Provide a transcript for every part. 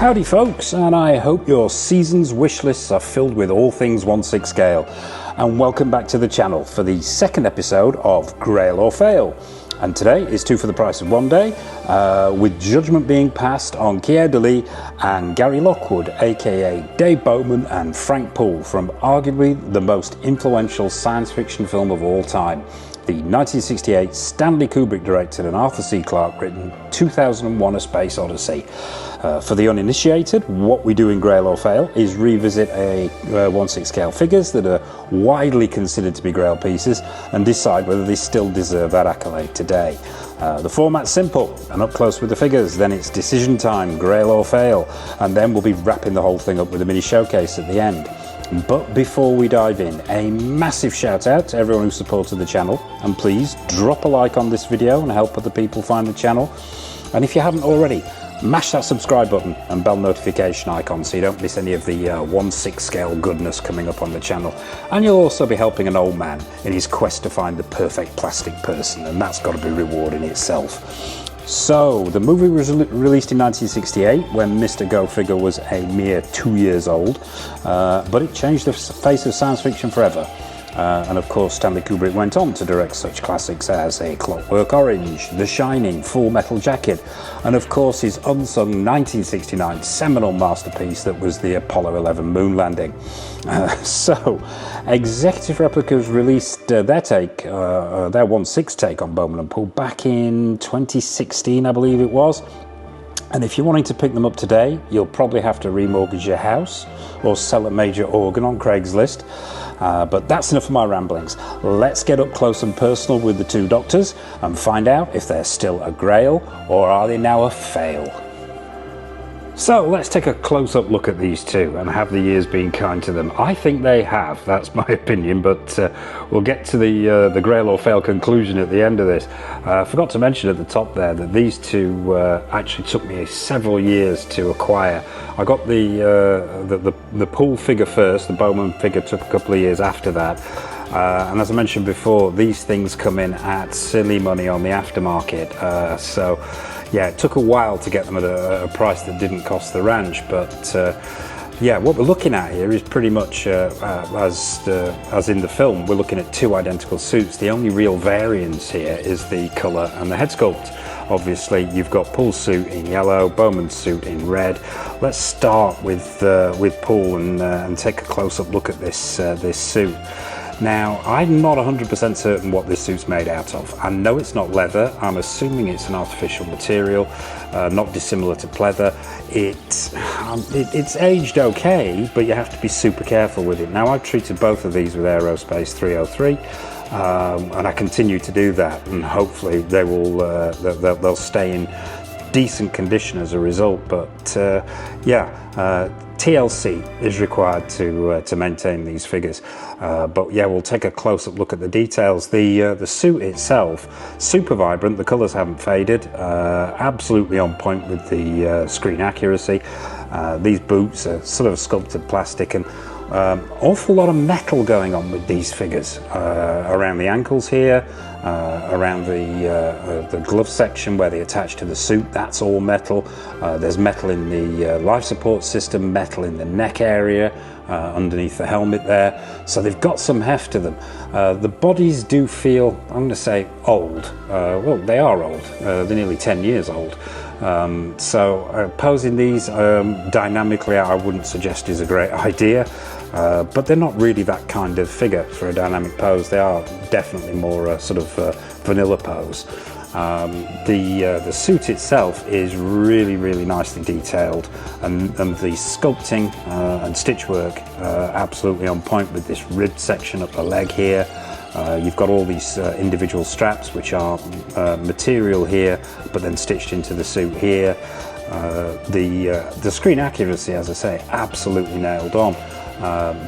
Howdy folks, and I hope your season's wish lists are filled with all things 1/6 scale. And welcome back to the channel for the second episode of Grail or Fail. And today is two for the price of one day, with judgment being passed on Keir Dullea and Gary Lockwood, aka Dave Bowman and Frank Poole, from arguably the most influential science fiction film of all time. The 1968 Stanley Kubrick directed and Arthur C. Clarke written 2001 A Space Odyssey. For the uninitiated, what we do in Grail or Fail is revisit a 1/6 scale figures that are widely considered to be Grail pieces and decide whether they still deserve that accolade today. The format's simple and up close with the figures, then it's decision time, Grail or Fail, and then we'll be wrapping the whole thing up with a mini showcase at the end. But before we dive in, a massive shout out to everyone who supported the channel, and please drop a like on this video and help other people find the channel. And if you haven't already, mash that subscribe button and bell notification icon so you don't miss any of the 1/6 scale goodness coming up on the channel. And you'll also be helping an old man in his quest to find the perfect plastic person, and that's got to be rewarding itself. So, the movie was released in 1968 when Mr. Go Figure was a mere 2 years old, but it changed the face of science fiction forever. And of course, Stanley Kubrick went on to direct such classics as A Clockwork Orange, The Shining, Full Metal Jacket, and of course his unsung 1969 seminal masterpiece that was the Apollo 11 moon landing. So, Executive Replicas released their 1/6 take on Bowman and Poole back in 2016, I believe it was. And if you're wanting to pick them up today, you'll probably have to remortgage your house or sell a major organ on Craigslist. But that's enough of my ramblings. Let's get up close and personal with the two doctors and find out if they're still a Grail or are they now a fail. So let's take a close-up look at these two, and have the years been kind to them? I think they have, that's my opinion, but we'll get to the Grail or Fail conclusion at the end of this. I forgot to mention at the top there that these two actually took me several years to acquire. I got the Poole figure first, the Bowman figure took a couple of years after that. And as I mentioned before, these things come in at silly money on the aftermarket, so yeah, it took a while to get them at a price that didn't cost the ranch, but yeah, what we're looking at here is pretty much as in the film. We're looking at two identical suits. The only real variance here is the colour and the head sculpt. Obviously, you've got Poole's suit in yellow, Bowman's suit in red. Let's start with Poole and take a close-up look at this suit. Now, I'm not 100% certain what this suit's made out of. I know it's not leather. I'm assuming it's an artificial material, not dissimilar to pleather. It's aged okay, but you have to be super careful with it. Now, I've treated both of these with Aerospace 303, and I continue to do that, and hopefully they will they'll stay in decent condition as a result. But yeah, TLC is required to maintain these figures, but yeah, we'll take a close-up look at the details. The suit itself, super vibrant. The colours haven't faded. Absolutely on point with the screen accuracy. These boots are sort of sculpted plastic, and awful lot of metal going on with these figures around the ankles here, around the glove section where they attach to the suit. That's all metal. There's metal in the life support system, metal in the neck area, underneath the helmet there. So they've got some heft to them. The bodies do feel, I'm going to say, old. Well, they are old. They're nearly 10 years old. So posing these dynamically, I wouldn't suggest is a great idea. But they're not really that kind of figure for a dynamic pose. They are definitely more sort of vanilla pose. The suit itself is really nicely detailed, and the sculpting and stitch work absolutely on point with this rib section up the leg here. You've got all these individual straps which are material here, but then stitched into the suit here. The screen accuracy, as I say, absolutely nailed on.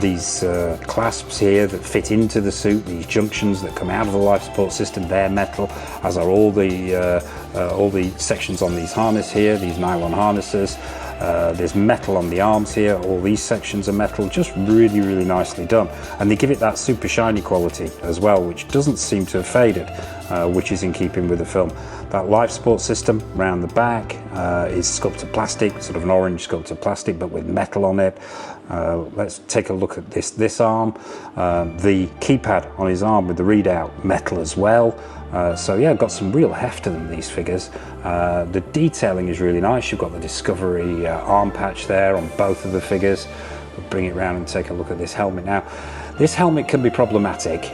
These clasps here that fit into the suit, these junctions that come out of the life support system, they're metal, as are all the sections on these harness here, these nylon harnesses. There's metal on the arms here. All these sections are metal. Just really nicely done, and they give it that super shiny quality as well, which doesn't seem to have faded, which is in keeping with the film. That life support system around the back is sculpted plastic, sort of an orange sculpted plastic, but with metal on it. Let's take a look at this arm. The keypad on his arm with the readout, metal as well. So yeah, got some real heft to them, these figures. The detailing is really nice. You've got the Discovery arm patch there on both of the figures. We'll bring it around and take a look at this helmet now. This helmet can be problematic.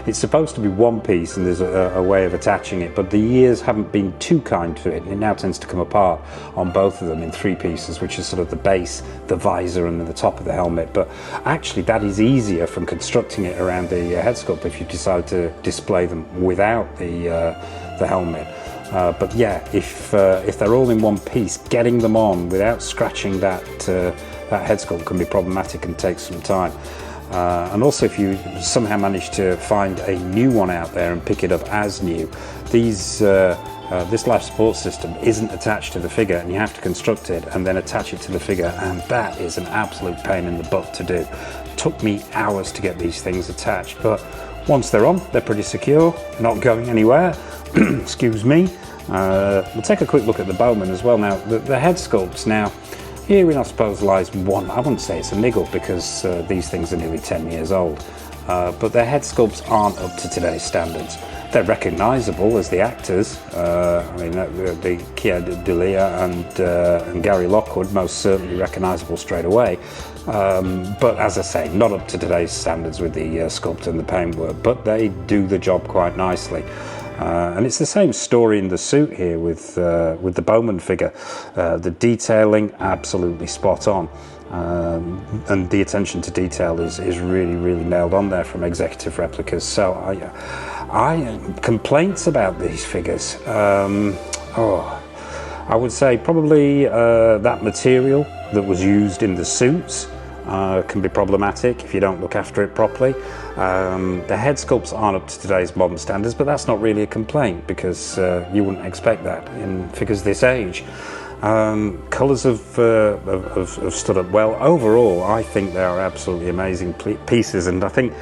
It's supposed to be one piece and there's a way of attaching it, but the ears haven't been too kind to it. It now tends to come apart on both of them in three pieces, which is sort of the base, the visor and the top of the helmet. But actually that is easier from constructing it around the head sculpt if you decide to display them without the helmet. But yeah, if they're all in one piece, getting them on without scratching that head sculpt can be problematic and take some time. And also if you somehow manage to find a new one out there and pick it up as new, this life support system isn't attached to the figure and you have to construct it and then attach it to the figure, and that is an absolute pain in the butt to do. It took me hours to get these things attached, but once they're on, they're pretty secure, not going anywhere. Excuse me. We'll take a quick look at the Bowman as well. Now the head sculpts, now herein I suppose lies one, I wouldn't say it's a niggle because these things are nearly 10 years old, but their head sculpts aren't up to today's standards. They're recognisable as the actors. I mean, the Kia D'Elia and Gary Lockwood, most certainly recognisable straight away. But as I say, not up to today's standards with the sculpt and the paintwork, but they do the job quite nicely. And it's the same story in the suit here with the Bowman figure. The detailing, absolutely spot on. And the attention to detail is really, really nailed on there from Executive Replicas. So complaints about these figures. I would say probably that material that was used in the suits can be problematic if you don't look after it properly. The head sculpts aren't up to today's modern standards, but that's not really a complaint because you wouldn't expect that in figures this age. Colours have stood up well. Overall, I think they are absolutely amazing pieces, and I think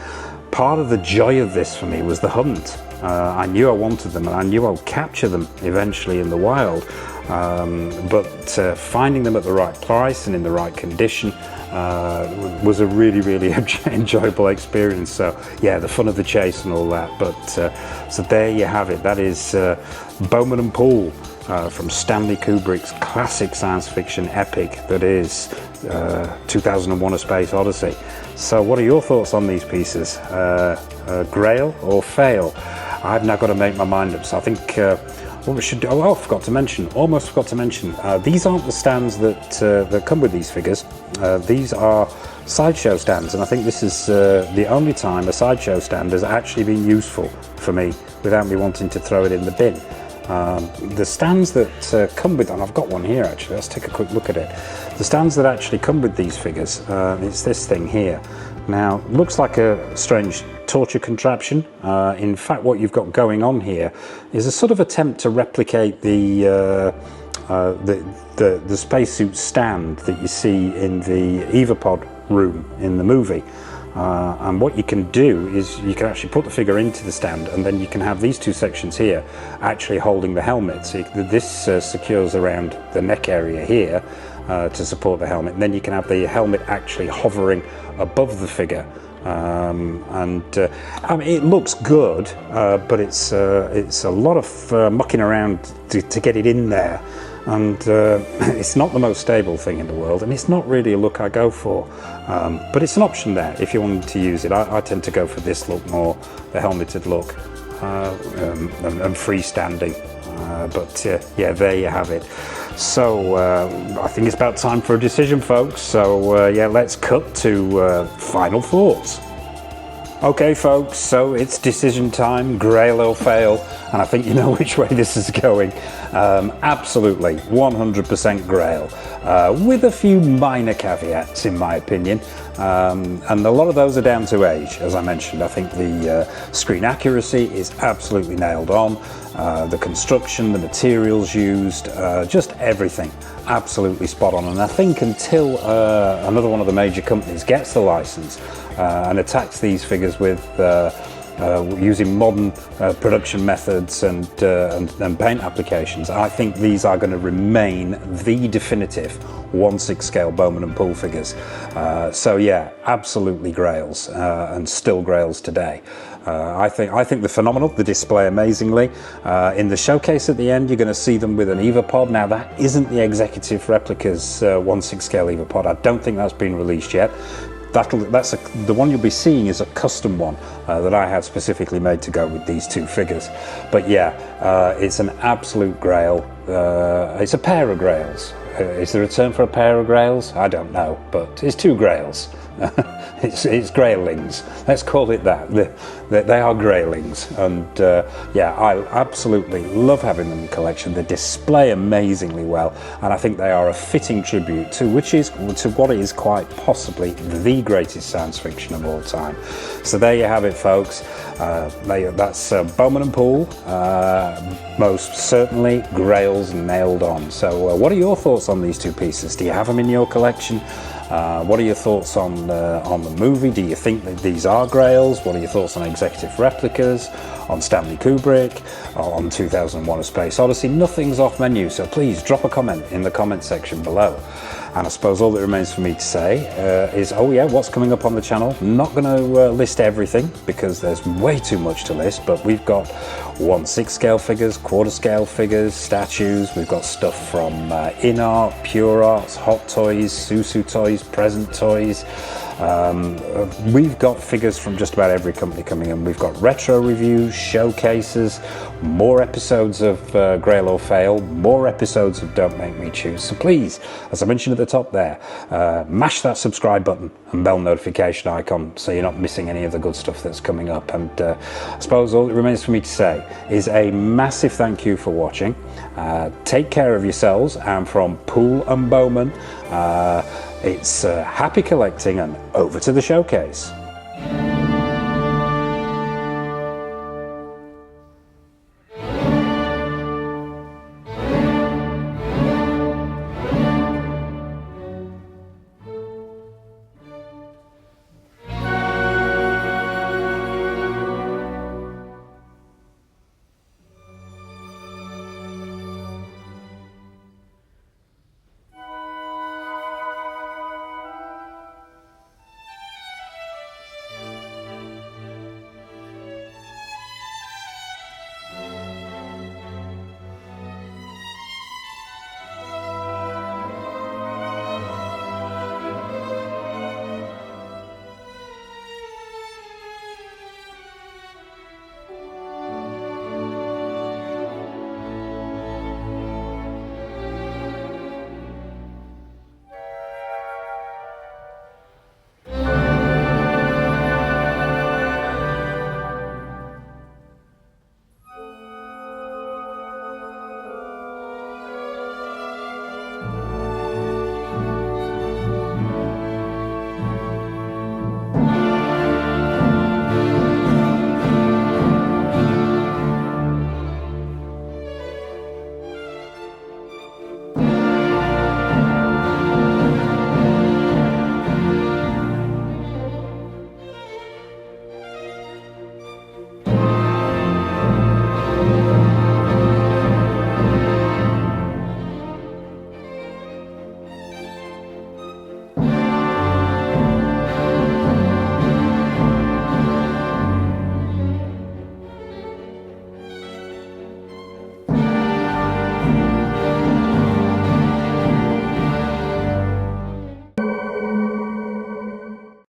part of the joy of this for me was the hunt. I knew I wanted them and I knew I would capture them eventually in the wild, but finding them at the right price and in the right condition was a really, really enjoyable experience. So yeah, the fun of the chase and all that. But so there you have it. That is Bowman and Poole from Stanley Kubrick's classic science fiction epic that is 2001: A Space Odyssey. So what are your thoughts on these pieces? Grail or fail? I've now got to make my mind up. So I think what we should do, almost forgot to mention, these aren't the stands that come with these figures. These are sideshow stands, and I think this is the only time a sideshow stand has actually been useful for me without me wanting to throw it in the bin. The stands that come with, and I've got one here actually, let's take a quick look at it. The stands that actually come with these figures, it's this thing here. Now, looks like a strange torture contraption. In fact, what you've got going on here is a sort of attempt to replicate the spacesuit stand that you see in the Evapod room in the movie. And what you can do is you can actually put the figure into the stand, and then you can have these two sections here actually holding the helmet. So this secures around the neck area here to support the helmet, and then you can have the helmet actually hovering above the figure. I mean, it looks good, but it's a lot of mucking around to get it in there, and it's not the most stable thing in the world, and it's not really a look I go for, but it's an option there if you wanted to use it. I tend to go for this look more, the helmeted look, and freestanding. But yeah, there you have it. So I think it's about time for a decision, folks. So yeah, let's cut to final thoughts. Okay, folks, so it's decision time, Grail or Fail, and I think you know which way this is going. Absolutely, 100% Grail, with a few minor caveats, in my opinion. And a lot of those are down to age, as I mentioned. I think the screen accuracy is absolutely nailed on. The construction, the materials used, just everything, absolutely spot on. And I think until another one of the major companies gets the license and attacks these figures with using modern production methods and paint applications. I think these are going to remain the definitive 1/6 scale Bowman and Poole figures. So yeah, absolutely grails, and still grails today. I think they're phenomenal. They display amazingly. In the showcase at the end, you're going to see them with an EVA pod. Now that isn't the Executive Replicas 1/6 scale EVA pod. I don't think that's been released yet. The one you'll be seeing is a custom one that I had specifically made to go with these two figures. But yeah, it's an absolute grail. It's a pair of grails. Is there a term for a pair of grails? I don't know, but it's two grails. It's grailings. Let's call it that. They are grailings, and yeah, I absolutely love having them in the collection. They display amazingly well, and I think they are a fitting tribute to what is quite possibly the greatest science fiction of all time. So there you have it, folks. That's Bowman and Poole. Most certainly grails nailed on. So what are your thoughts on these two pieces? Do you have them in your collection? What are your thoughts on the movie? Do you think that these are grails? What are your thoughts on Executive Replicas, on Stanley Kubrick, on 2001 A Space Odyssey? Nothing's off menu, so please drop a comment in the comment section below. And I suppose all that remains for me to say is, oh yeah, what's coming up on the channel? Not going to list everything because there's way too much to list, but we've got 1/6 scale figures, quarter scale figures, statues. We've got stuff from In Art, Pure Arts, Hot Toys, Susu Toys, Present Toys. We've got figures from just about every company coming in. We've got retro reviews, showcases, more episodes of Grail or Fail, more episodes of Don't Make Me Choose. So please, as I mentioned at the top there, mash that subscribe button and bell notification icon so you're not missing any of the good stuff that's coming up. And I suppose all that remains for me to say is a massive thank you for watching. Take care of yourselves, and from Poole and Bowman, it's happy collecting and over to the showcase.